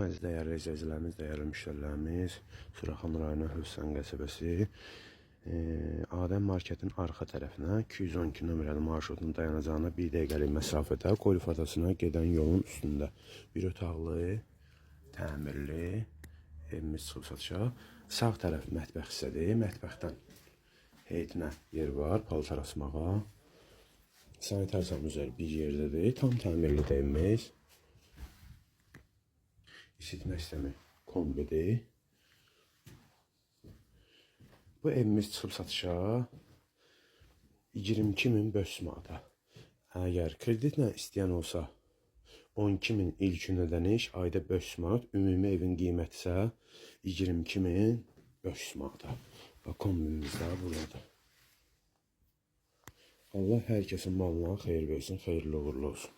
Əziz dəyərli izləyicilərimiz, dəyərli müştərilərimiz, Suraxan rayonu Hövsan qəsəbəsi Adəm Marketin arxa tərəfinə 212 nömrəli marşrutun dayanacağına 1 dəqiqəlik məsafədə Qoylu Fatasına gedən yolun üstündə bir otaqlı, təmirli evimiz çıxıb satışa. Sağ tərəf mətbəx hissədir. Mətbəxdən heytinə yer var, paltar asmağa. Sanitar sanuzəri bir yerdədir. Tam təmirli evimiz. İşitmə sistemi kombidir. Bu evimiz çıxıb satışa 22.500 manata. Əgər kreditlə istəyən olsa 12.000 ilkin ödəniş, ayda 500 manat, ümumi evin qiyməti isə 22.500 manata. Və kombimiz də buradadır. Allah hər kəsin malına xeyir versin, xeyirli uğurlu olsun.